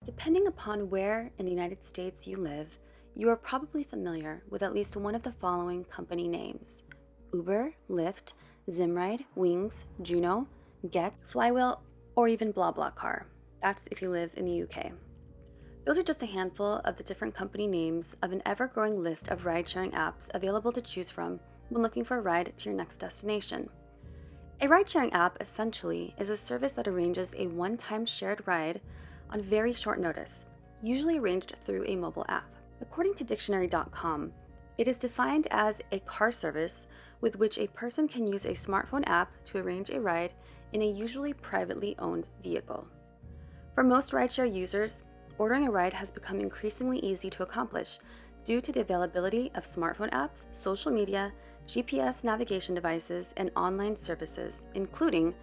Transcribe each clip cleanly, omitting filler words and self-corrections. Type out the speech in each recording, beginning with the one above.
Depending upon where in the United States you live, you are probably familiar with at least one of the following company names: Uber, Lyft, Zimride, Wings, Juno, Get, Flywheel, or even BlaBlaCar. That's if you live in the UK. Those are just a handful of the different company names of an ever-growing list of ride-sharing apps available to choose from when looking for a ride to your next destination. A ride-sharing app essentially is a service that arranges a one-time shared ride on very short notice, usually arranged through a mobile app. According to dictionary.com, it is defined as a car service with which a person can use a smartphone app to arrange a ride in a usually privately owned vehicle. For most rideshare users, ordering a ride has become increasingly easy to accomplish due to the availability of smartphone apps, social media, GPS navigation devices, and online services, including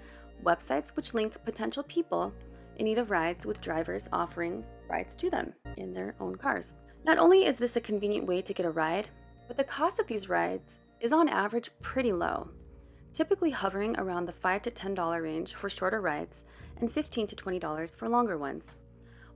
websites which link potential people in need of rides with drivers offering rides to them in their own cars. Not only is this a convenient way to get a ride, but the cost of these rides is on average pretty low, typically hovering around the $5 to $10 range for shorter rides and $15 to $20 for longer ones.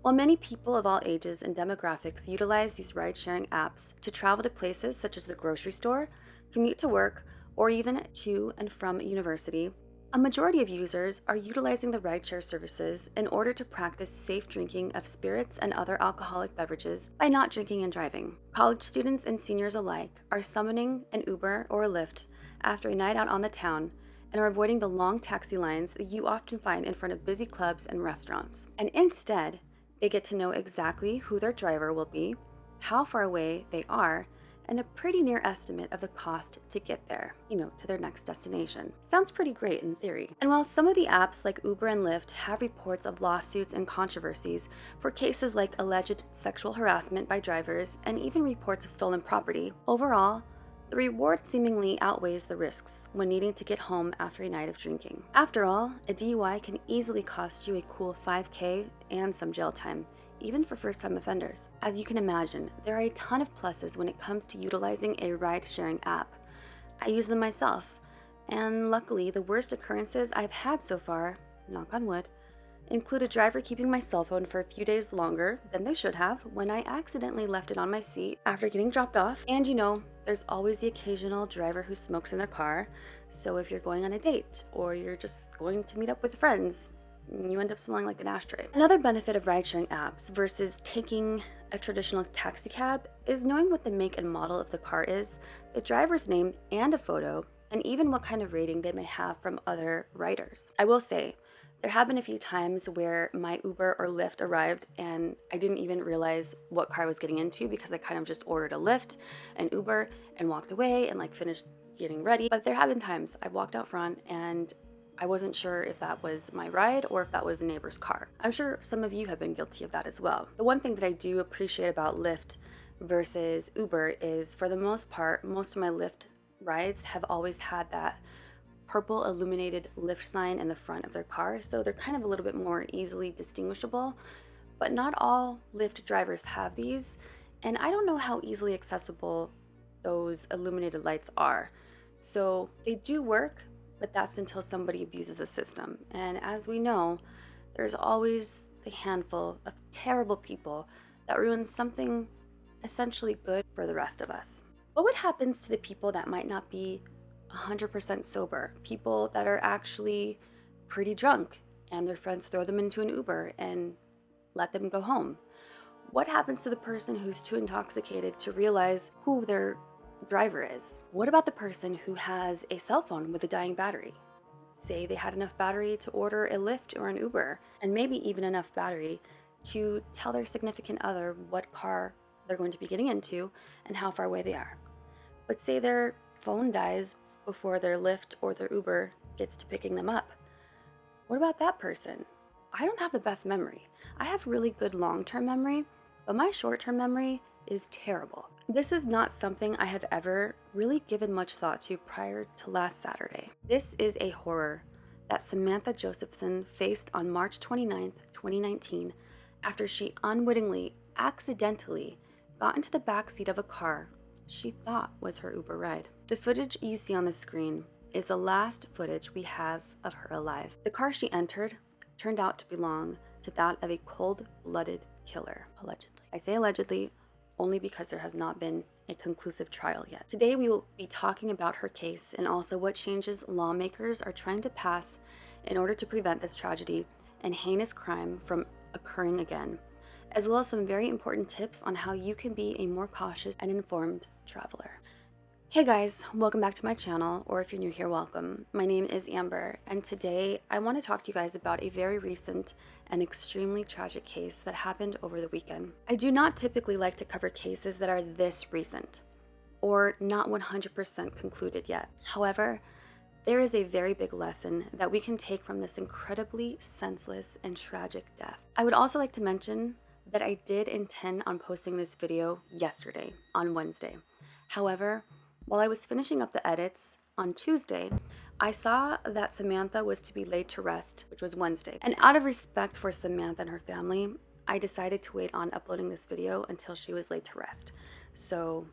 While many people of all ages and demographics utilize these ride-sharing apps to travel to places such as the grocery store, commute to work, or even to and from university, a majority of users are utilizing the rideshare services in order to practice safe drinking of spirits and other alcoholic beverages by not drinking and driving. College students and seniors alike are summoning an Uber or a Lyft after a night out on the town and are avoiding the long taxi lines that you often find in front of busy clubs and restaurants. And instead, they get to know exactly who their driver will be, how far away they are, and a pretty near estimate of the cost to get there, to their next destination. Sounds pretty great in theory. And while some of the apps like Uber and Lyft have reports of lawsuits and controversies for cases like alleged sexual harassment by drivers and even reports of stolen property, overall, the reward seemingly outweighs the risks when needing to get home after a night of drinking. After all, a DUI can easily cost you a cool $5,000 and some jail time, even for first-time offenders. As you can imagine, there are a ton of pluses when it comes to utilizing a ride-sharing app. I use them myself, and luckily the worst occurrences I've had so far, knock on wood, include a driver keeping my cell phone for a few days longer than they should have when I accidentally left it on my seat after getting dropped off. And there's always the occasional driver who smokes in their car, so if you're going on a date or you're just going to meet up with friends, you end up smelling like an ashtray. Another benefit of ride-sharing apps versus taking a traditional taxi cab is knowing what the make and model of the car is, the driver's name and a photo, and even what kind of rating they may have from other riders. I will say, there have been a few times where my Uber or Lyft arrived and I didn't even realize what car I was getting into because I kind of just ordered a Lyft, an Uber, and walked away and finished getting ready. But there have been times I've walked out front and I wasn't sure if that was my ride or if that was the neighbor's car. I'm sure some of you have been guilty of that as well. The one thing that I do appreciate about Lyft versus Uber is, for the most part, most of my Lyft rides have always had that purple illuminated Lyft sign in the front of their car, so they're kind of a little bit more easily distinguishable. But not all Lyft drivers have these, and I don't know how easily accessible those illuminated lights are. So they do work, but that's until somebody abuses the system. And as we know, there's always the handful of terrible people that ruin something essentially good for the rest of us. But what happens to the people that might not be 100% sober? People that are actually pretty drunk and their friends throw them into an Uber and let them go home. What happens to the person who's too intoxicated to realize who their driver is? What about the person who has a cell phone with a dying battery? Say they had enough battery to order a Lyft or an Uber, and maybe even enough battery to tell their significant other what car they're going to be getting into and how far away they are. But say their phone dies before their Lyft or their Uber gets to picking them up. What about that person? I don't have the best memory. I have really good long-term memory, but my short-term memory is terrible. This is not something I have ever really given much thought to prior to last Saturday. This is a horror that Samantha Josephson faced on March 29th, 2019, after she unwittingly, accidentally got into the backseat of a car she thought was her Uber ride. The footage you see on the screen is the last footage we have of her alive. The car she entered turned out to belong to that of a cold-blooded killer, allegedly. I say allegedly only because there has not been a conclusive trial yet. Today we will be talking about her case and also what changes lawmakers are trying to pass in order to prevent this tragedy and heinous crime from occurring again, as well as some very important tips on how you can be a more cautious and informed traveler. Hey guys, welcome back to my channel, or if you're new here, welcome. My name is Amber, and today I want to talk to you guys about a very recent and extremely tragic case that happened over the weekend. I do not typically like to cover cases that are this recent, or not 100% concluded yet. However, there is a very big lesson that we can take from this incredibly senseless and tragic death. I would also like to mention that I did intend on posting this video yesterday, on Wednesday. However, while I was finishing up the edits on Tuesday, I saw that Samantha was to be laid to rest, which was Wednesday. And out of respect for Samantha and her family, I decided to wait on uploading this video until she was laid to rest. So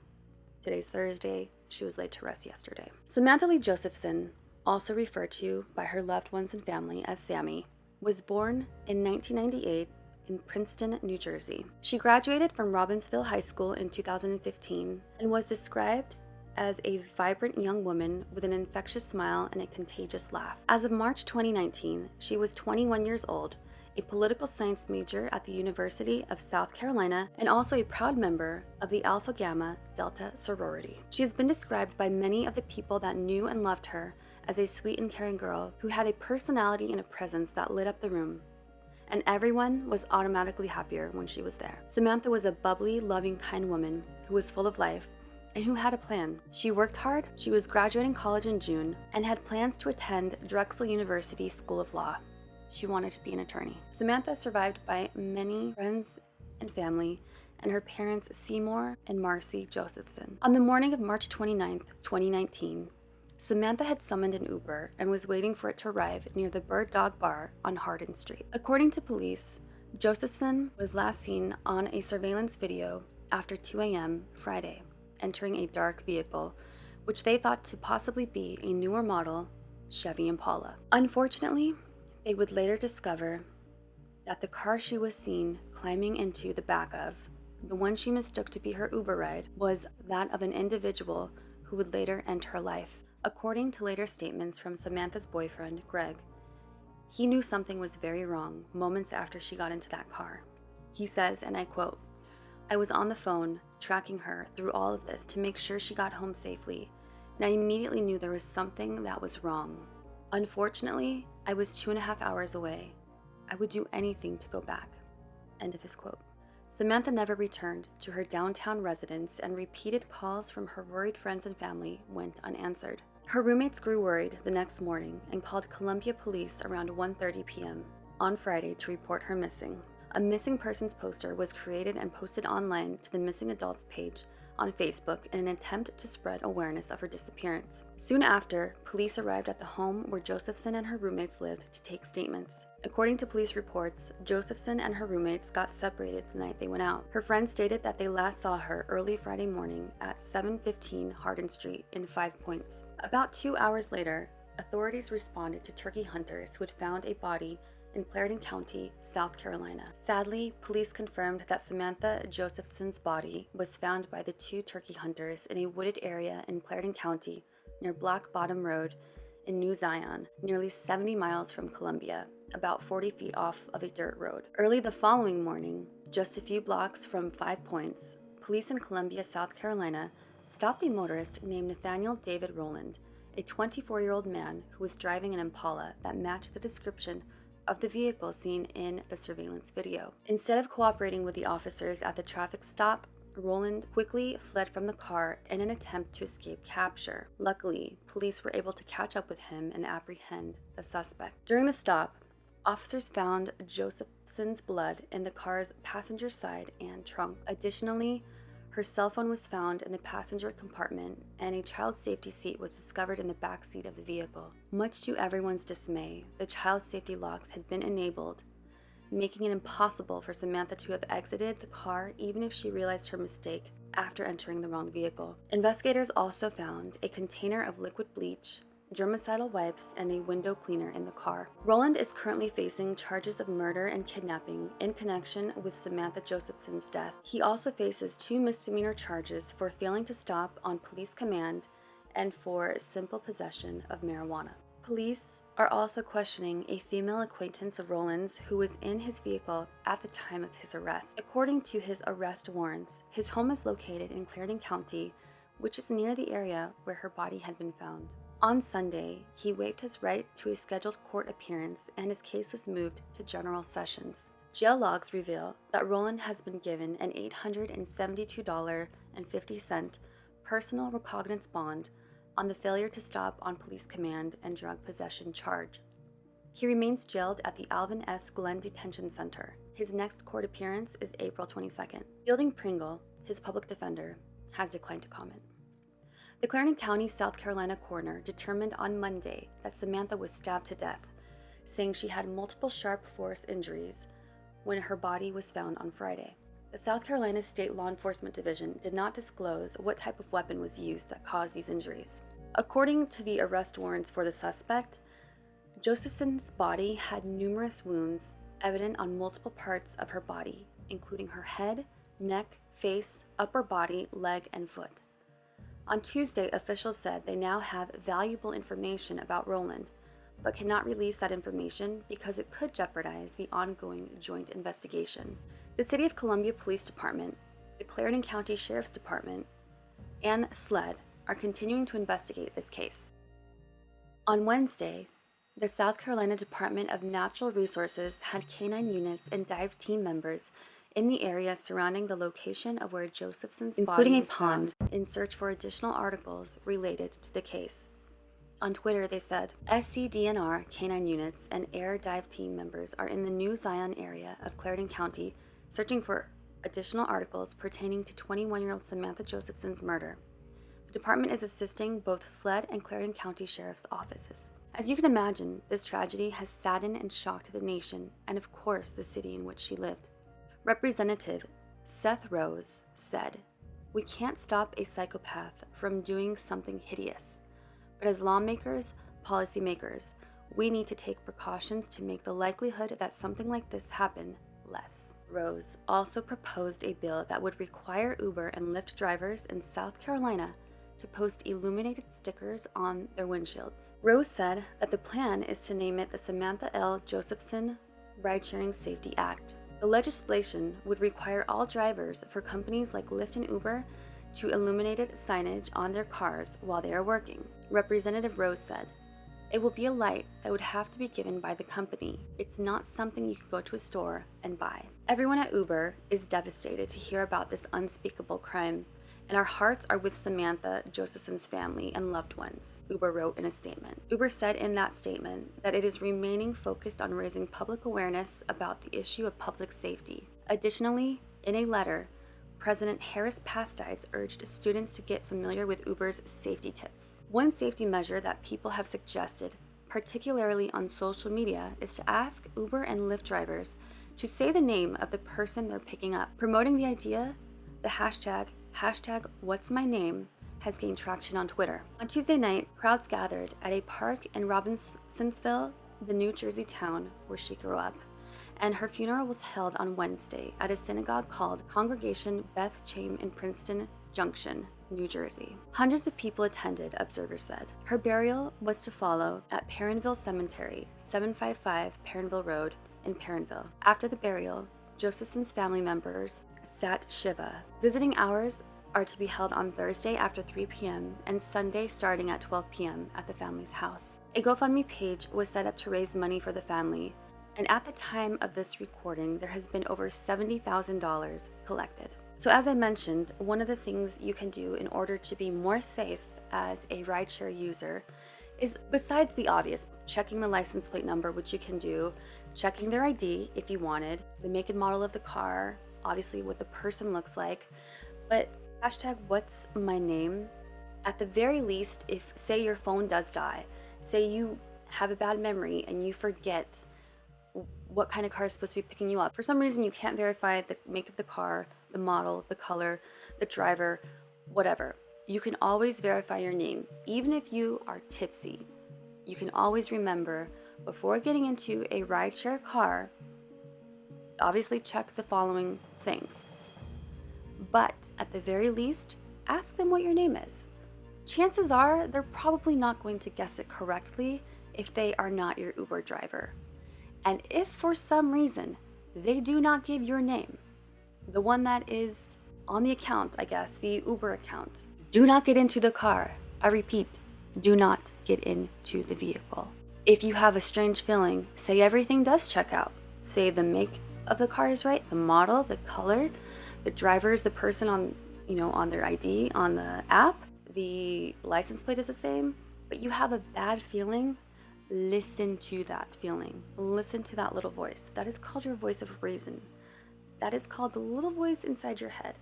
today's Thursday, she was laid to rest yesterday. Samantha Josephson, also referred to by her loved ones and family as Sammy, was born in 1998 in Princeton, New Jersey. She graduated from Robbinsville High School in 2015 and was described as a vibrant young woman with an infectious smile and a contagious laugh. As of March 2019, she was 21 years old, a political science major at the University of South Carolina, and also a proud member of the Alpha Gamma Delta sorority. She has been described by many of the people that knew and loved her as a sweet and caring girl who had a personality and a presence that lit up the room, and everyone was automatically happier when she was there. Samantha was a bubbly, loving, kind woman who was full of life and who had a plan. She worked hard, she was graduating college in June, and had plans to attend Drexel University School of Law. She wanted to be an attorney. Samantha survived by many friends and family, and her parents Seymour and Marcy Josephson. On the morning of March 29th, 2019, Samantha had summoned an Uber and was waiting for it to arrive near the Bird Dog Bar on Hardin Street. According to police, Josephson was last seen on a surveillance video after 2 a.m. Friday, entering a dark vehicle, which they thought to possibly be a newer model Chevy Impala. Unfortunately, they would later discover that the car she was seen climbing into the back of, the one she mistook to be her Uber ride, was that of an individual who would later end her life. According to later statements from Samantha's boyfriend, Greg, he knew something was very wrong moments after she got into that car. He says, and I quote, "I was on the phone tracking her through all of this to make sure she got home safely, and I immediately knew there was something that was wrong. Unfortunately, I was 2.5 hours away. I would do anything to go back." End of his quote. Samantha never returned to her downtown residence, and repeated calls from her worried friends and family went unanswered. Her roommates grew worried the next morning and called Columbia police around 1:30 p.m. on Friday to report her missing. A missing persons poster was created and posted online to the Missing Adults page on Facebook in an attempt to spread awareness of her disappearance. Soon after, police arrived at the home where Josephson and her roommates lived to take statements. According to police reports, Josephson and her roommates got separated the night they went out. Her friends stated that they last saw her early Friday morning at 715 Hardin Street in 5 Points. About 2 hours later, authorities responded to turkey hunters who had found a body in Clarendon County, South Carolina. Sadly, police confirmed that Samantha Josephson's body was found by the 2 turkey hunters in a wooded area in Clarendon County near Black Bottom Road in New Zion, nearly 70 miles from Columbia, about 40 feet off of a dirt road. Early the following morning, just a few blocks from 5 Points, police in Columbia, South Carolina, stopped a motorist named Nathaniel David Rowland, a 24-year-old man who was driving an Impala that matched the description of the vehicle seen in the surveillance video. Instead of cooperating with the officers at the traffic stop, Rowland quickly fled from the car in an attempt to escape capture. Luckily, police were able to catch up with him and apprehend the suspect. During the stop, officers found Josephson's blood in the car's passenger side and trunk. Additionally, her cell phone was found in the passenger compartment, and a child safety seat was discovered in the back seat of the vehicle. Much to everyone's dismay, the child safety locks had been enabled, making it impossible for Samantha to have exited the car even if she realized her mistake after entering the wrong vehicle. Investigators also found a container of liquid bleach germicidal wipes, and a window cleaner in the car. Roland is currently facing charges of murder and kidnapping in connection with Samantha Josephson's death. He also faces 2 misdemeanor charges for failing to stop on police command and for simple possession of marijuana. Police are also questioning a female acquaintance of Roland's who was in his vehicle at the time of his arrest. According to his arrest warrants, his home is located in Clarendon County, which is near the area where her body had been found. On Sunday, he waived his right to a scheduled court appearance and his case was moved to General Sessions. Jail logs reveal that Roland has been given an $872.50 personal recognizance bond on the failure to stop on police command and drug possession charge. He remains jailed at the Alvin S. Glenn Detention Center. His next court appearance is April 22nd. Fielding Pringle, his public defender, has declined to comment. The Clarendon County, South Carolina coroner determined on Monday that Samantha was stabbed to death, saying she had multiple sharp force injuries when her body was found on Friday. The South Carolina State Law Enforcement Division did not disclose what type of weapon was used that caused these injuries. According to the arrest warrants for the suspect, Josephson's body had numerous wounds evident on multiple parts of her body, including her head, neck, face, upper body, leg, and foot. On Tuesday, officials said they now have valuable information about Roland, but cannot release that information because it could jeopardize the ongoing joint investigation. The City of Columbia Police Department, the Clarendon County Sheriff's Department, and SLED are continuing to investigate this case. On Wednesday, the South Carolina Department of Natural Resources had canine units and dive team members in the area surrounding the location of where Josephson's body was found, in search for additional articles related to the case. On Twitter, they said, SCDNR canine units and air dive team members are in the New Zion area of Clarendon County searching for additional articles pertaining to 21-year-old Samantha Josephson's murder. The department is assisting both SLED and Clarendon County Sheriff's offices. As you can imagine, this tragedy has saddened and shocked the nation and, of course, the city in which she lived. Representative Seth Rose said, "We can't stop a psychopath from doing something hideous, but as lawmakers, policymakers, we need to take precautions to make the likelihood that something like this happen less." Rose also proposed a bill that would require Uber and Lyft drivers in South Carolina to post illuminated stickers on their windshields. Rose said that the plan is to name it the Samantha L. Josephson Ridesharing Safety Act. The legislation would require all drivers for companies like Lyft and Uber to illuminated signage on their cars while they are working. Representative Rose said, "It will be a light that would have to be given by the company. It's not something you can go to a store and buy." Everyone at Uber is devastated to hear about this unspeakable crime, and our hearts are with Samantha Josephson's family and loved ones, Uber wrote in a statement. Uber said in that statement that it is remaining focused on raising public awareness about the issue of public safety. Additionally, in a letter, President Harris Pastides urged students to get familiar with Uber's safety tips. One safety measure that people have suggested, particularly on social media, is to ask Uber and Lyft drivers to say the name of the person they're picking up. Promoting the idea, the hashtag What's My Name has gained traction on Twitter. On Tuesday night, crowds gathered at a park in Robinsonsville, the New Jersey town where she grew up, and her funeral was held on Wednesday at a synagogue called Congregation Beth Chaim in Princeton Junction, New Jersey. Hundreds of people attended, observers said. Her burial was to follow at Perrinville Cemetery, 755 Perrinville Road in Perrinville. After the burial, Josephson's family members sat Shiva. Visiting hours are to be held on Thursday after 3 p.m. and Sunday starting at 12 p.m. at the family's house. A GoFundMe page was set up to raise money for the family, and at the time of this recording, there has been over $70,000 collected. So as I mentioned, one of the things you can do in order to be more safe as a rideshare user is, besides the obvious, checking the license plate number, which you can do, checking their ID if you wanted, the make and model of the car, obviously what the person looks like, but hashtag What's My Name, at the very least, if say your phone does die, say you have a bad memory and you forget what kind of car is supposed to be picking you up. For some reason you can't verify the make of the car, the model, the color, the driver, whatever. You can always verify your name, even if you are tipsy. you can always remember before getting into a rideshare car, obviously check the following things. But at the very least, ask them what your name is. Chances are they're probably not going to guess it correctly if they are not your Uber driver. And if for some reason they do not give your name, the one that is on the account, I guess, the Uber account, do not get into the car. I repeat, do not get into the vehicle. If you have a strange feeling, say everything does check out. Say the make of the car is right, the model, the color, the driver is the person on, on their ID, on the app, the license plate is the same, but you have a bad feeling, listen to that feeling. Listen to that little voice. That is called your voice of reason. That is called the little voice inside your head.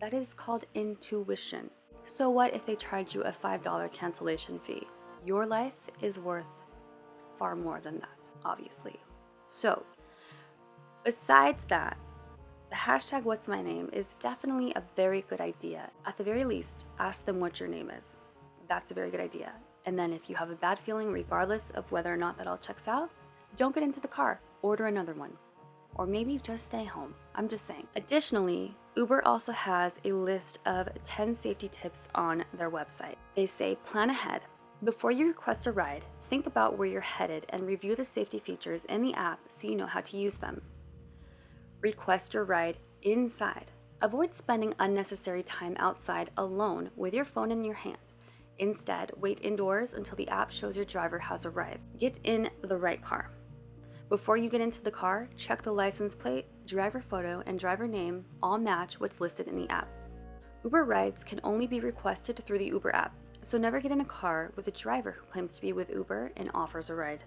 That is called intuition. So what if they charge you a $5 cancellation fee? Your life is worth far more than that, obviously. So, besides that, the hashtag what's my name is definitely a very good idea. At the very least, ask them what your name is. That's a very good idea. And then if you have a bad feeling, regardless of whether or not that all checks out, don't get into the car, order another one. Or maybe just stay home. I'm just saying. Additionally, Uber also has a list of 10 safety tips on their website. They say plan ahead. Before you request a ride, think about where you're headed and review the safety features in the app so you know how to use them. Request your ride inside. Avoid spending unnecessary time outside alone with your phone in your hand. Instead, wait indoors until the app shows your driver has arrived. Get in the right car. Before you get into the car, check the license plate, driver photo, and driver name all match what's listed in the app. Uber rides can only be requested through the Uber app, so never get in a car with a driver who claims to be with Uber and offers a ride.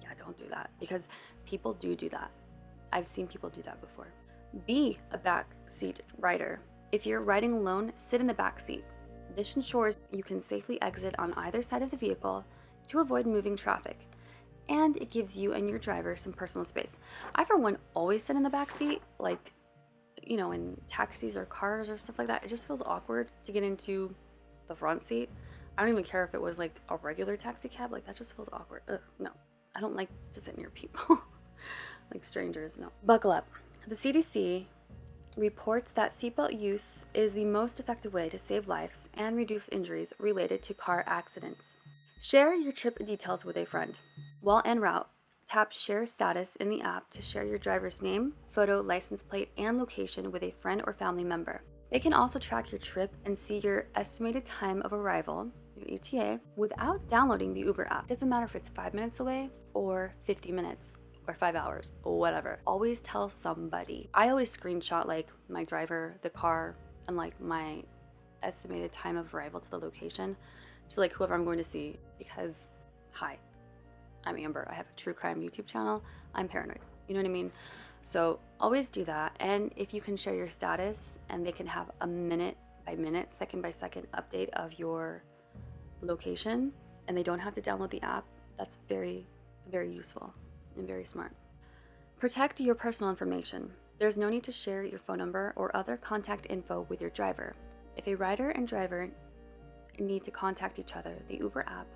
Yeah, don't do that, because people do that. I've seen people do that before. Be a backseat rider. If you're riding alone, sit in the back seat. This ensures you can safely exit on either side of the vehicle to avoid moving traffic. And it gives you and your driver some personal space. I, for one, always sit in the back seat, like, in taxis or cars or stuff like that. It just feels awkward to get into the front seat. I don't even care if it was like a regular taxi cab. Like, that just feels awkward. Ugh, no, I don't like to sit near people. Like strangers, no. Buckle up. The CDC reports that seatbelt use is the most effective way to save lives and reduce injuries related to car accidents. Share your trip details with a friend. While en route, tap Share Status in the app to share your driver's name, photo, license plate, and location with a friend or family member. They can also track your trip and see your estimated time of arrival, your ETA, without downloading the Uber app. Doesn't matter if it's 5 minutes away or 50 minutes or 5 hours or whatever. Always tell somebody. I always screenshot like my driver, the car, and like my estimated time of arrival to the location to like whoever I'm going to see, because hi, I'm Amber. I have a true crime YouTube channel. I'm paranoid. You know what I mean? So always do that. And if you can share your status and they can have a minute by minute, second by second update of your location, and they don't have to download the app, that's very, very useful and very smart. Protect your personal information. There's no need to share your phone number or other contact info with your driver. If a rider and driver need to contact each other, the Uber app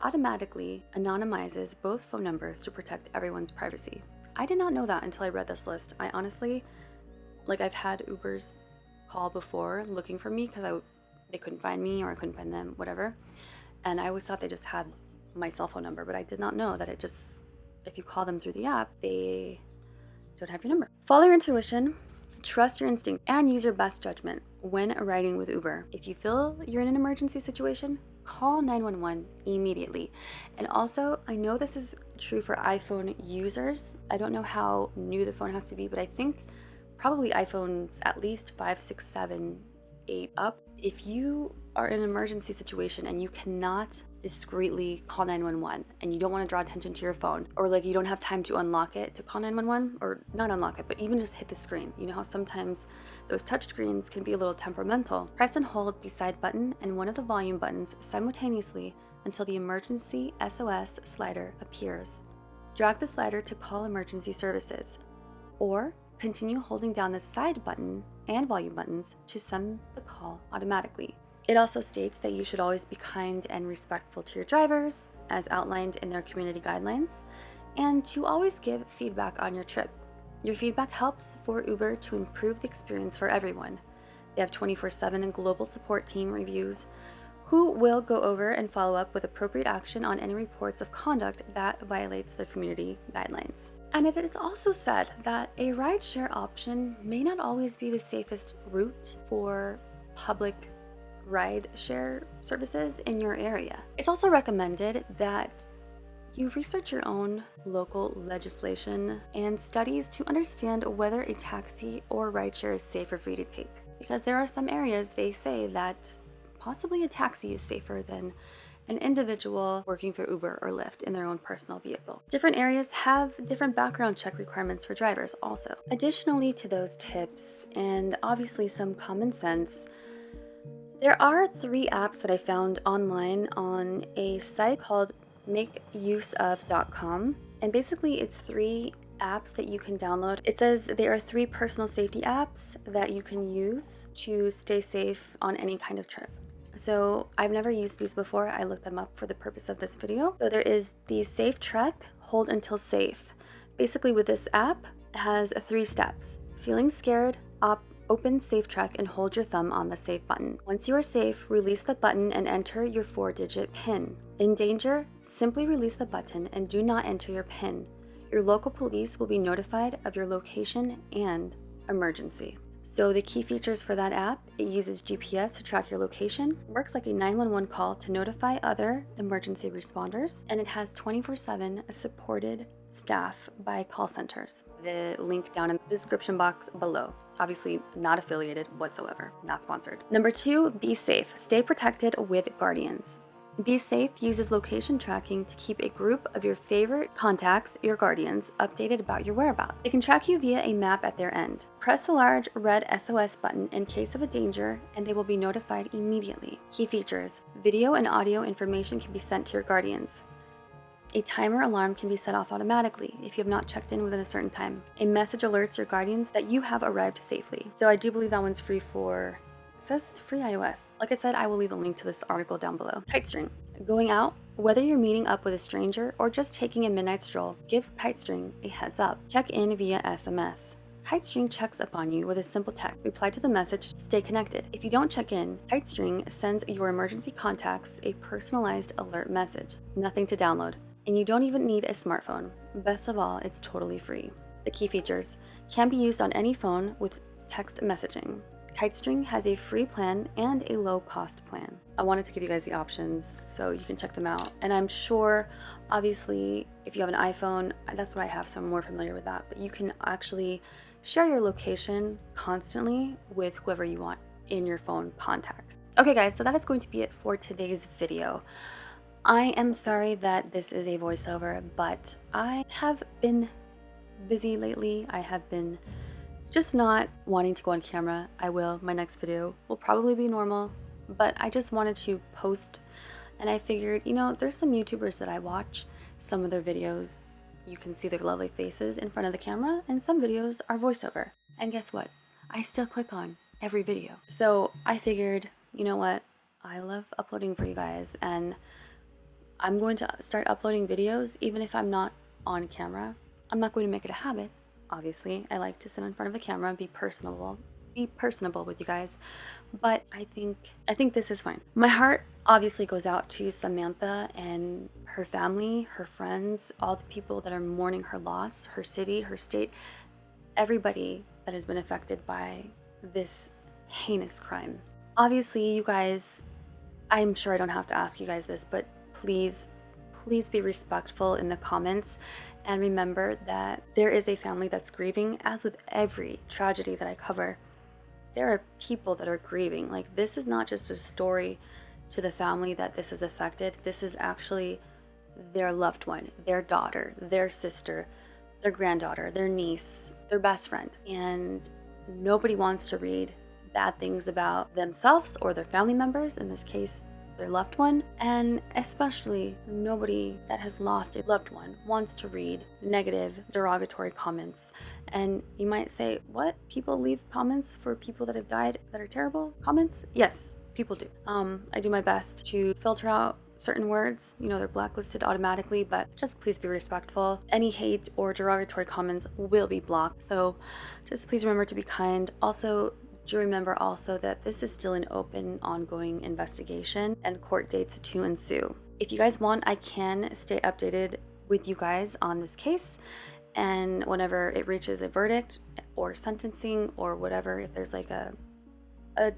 automatically anonymizes both phone numbers to protect everyone's privacy. I did not know that until I read this list. I honestly, I've had Ubers call before looking for me because they couldn't find me or I couldn't find them, whatever. And I always thought they just had my cell phone number, but I did not know that it just, if you call them through the app, they don't have your number. Follow your intuition, trust your instinct, and use your best judgment when riding with Uber. If you feel you're in an emergency situation, call 911 immediately. And also, I know this is true for iPhone users. I don't know how new the phone has to be, but I think probably iPhones at least 5, 6, 7, 8 up. If you are in an emergency situation and you cannot discreetly call 911 and you don't want to draw attention to your phone, or you don't have time to unlock it to call 911, or not unlock it, but even just hit the screen. You know how sometimes those touch screens can be a little temperamental. Press and hold the side button and one of the volume buttons simultaneously until the emergency SOS slider appears. Drag the slider to call emergency services, or continue holding down the side button and volume buttons to send the call automatically. It also states that you should always be kind and respectful to your drivers, as outlined in their community guidelines, and to always give feedback on your trip. Your feedback helps for Uber to improve the experience for everyone. They have 24/7 global support team reviews who will go over and follow up with appropriate action on any reports of conduct that violates their community guidelines. And it is also said that a rideshare option may not always be the safest route for public rideshare services in your area. It's also recommended that you research your own local legislation and studies to understand whether a taxi or rideshare is safer for you to take. Because there are some areas they say that possibly a taxi is safer than an individual working for Uber or Lyft in their own personal vehicle. Different areas have different background check requirements for drivers also. Additionally to those tips, and obviously some common sense, there are 3 apps that I found online on a site called makeuseof.com, and basically it's 3 apps that you can download. It says there are 3 personal safety apps that you can use to stay safe on any kind of trip. So I've never used these before. I looked them up for the purpose of this video. So there is the Safe Trek, Hold Until Safe. Basically with this app, it has 3 steps. Feeling scared, open Safe Trek and hold your thumb on the safe button. Once you are safe, release the button and enter your 4-digit PIN. In danger, simply release the button and do not enter your PIN. Your local police will be notified of your location and emergency. So the key features for that app, it uses GPS to track your location, works like a 911 call to notify other emergency responders, and it has 24/7 supported staff by call centers. The link down in the description box below. Obviously not affiliated whatsoever, not sponsored. Number 2, be safe. Stay protected with Guardians. Be Safe uses location tracking to keep a group of your favorite contacts, your guardians, updated about your whereabouts. They can track you via a map at their end. Press the large red SOS button in case of a danger, and they will be notified immediately. Key features: video and audio information can be sent to your guardians. A timer alarm can be set off automatically if you have not checked in within a certain time. A message alerts your guardians that you have arrived safely. So I do believe that one's free for... It says free iOS. Like I said, I will leave a link to this article down below. Kitestring. Going out, whether you're meeting up with a stranger or just taking a midnight stroll, give Kitestring a heads up. Check in via SMS. Kitestring checks upon you with a simple text. Reply to the message, stay connected. If you don't check in, Kitestring sends your emergency contacts a personalized alert message. Nothing to download. And you don't even need a smartphone. Best of all, it's totally free. The key features: can be used on any phone with text messaging. Kitestring has a free plan and a low-cost plan. I wanted to give you guys the options so you can check them out. And I'm sure, obviously, if you have an iPhone, that's what I have, so I'm more familiar with that. But you can actually share your location constantly with whoever you want in your phone contacts. Okay, guys, so that is going to be it for today's video. I am sorry that this is a voiceover, but I have been busy lately. I have been just not wanting to go on camera. I will. My next video will probably be normal, but I just wanted to post, and I figured, you know, there's some YouTubers that I watch. Some of their videos, you can see their lovely faces in front of the camera, and some videos are voiceover. And guess what? I still click on every video. So I figured, you know what? I love uploading for you guys, and I'm going to start uploading videos even if I'm not on camera. I'm not going to make it a habit. Obviously, I like to sit in front of a camera and be personable with you guys, but I think this is fine. My heart obviously goes out to Samantha and her family, her friends, all the people that are mourning her loss, her city, her state, everybody that has been affected by this heinous crime. Obviously, you guys, I'm sure I don't have to ask you guys this, but please be respectful in the comments. And remember that there is a family that's grieving. As with every tragedy that I cover, there are people that are grieving. Like, this is not just a story to the family that this has affected. This is actually their loved one, their daughter, their sister, their granddaughter, their niece, their best friend. And nobody wants to read bad things about themselves or their family members, in this case, their loved one, and especially nobody that has lost a loved one wants to read negative, derogatory comments. And you might say, what? People leave comments for people that have died that are terrible comments? Yes, people do. I do my best to filter out certain words, you know, they're blacklisted automatically, but just please be respectful. Any hate or derogatory comments will be blocked. So just please remember to be kind. Also, do remember also that this is still an open, ongoing investigation and court dates to ensue. If you guys want, I can stay updated with you guys on this case, and whenever it reaches a verdict or sentencing or whatever, if there's like a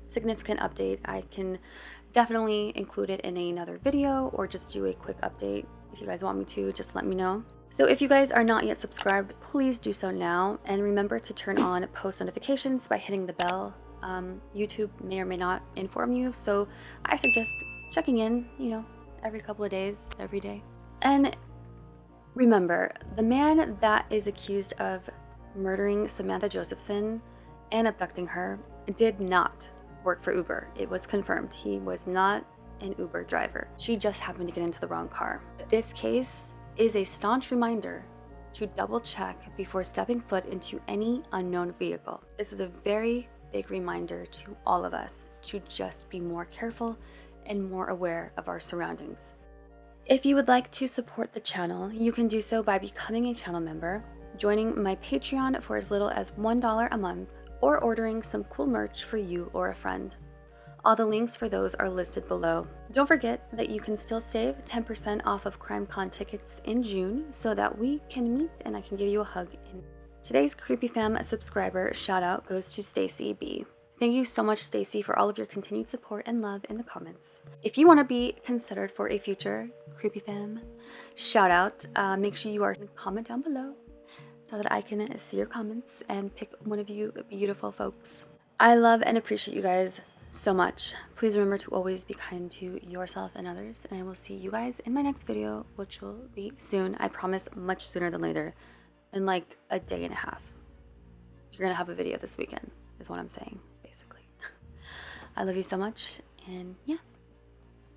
significant update, I can definitely include it in another video or just do a quick update. If you guys want me to, just let me know. So if you guys are not yet subscribed, please do so now, and remember to turn on post notifications by hitting the bell. YouTube may or may not inform you, so I suggest checking in, you know, every couple of days, every day. And remember, the man that is accused of murdering Samantha Josephson and abducting her did not work for Uber. It was confirmed. He was not an Uber driver. She just happened to get into the wrong car. This case is a staunch reminder to double check before stepping foot into any unknown vehicle. This is a very big reminder to all of us to just be more careful and more aware of our surroundings. If you would like to support the channel, you can do so by becoming a channel member, joining my Patreon for as little as $1 a month, or ordering some cool merch for you or a friend. All the links for those are listed below. Don't forget that you can still save 10% off of CrimeCon tickets in June so that we can meet and I can give you a hug. Today's Creepy Fam subscriber shout out goes to Stacey B. Thank you so much, Stacey, for all of your continued support and love in the comments. If you want to be considered for a future Creepy Fam shout out, make sure you are in the comment down below so that I can see your comments and pick one of you beautiful folks. I love and appreciate you guys so much. Please remember to always be kind to yourself and others, and I will see you guys in my next video, which will be soon. I promise, much sooner than later, in like a day and a half. You're gonna have a video this weekend, is what I'm saying, basically. I love you so much, and yeah.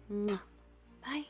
Bye.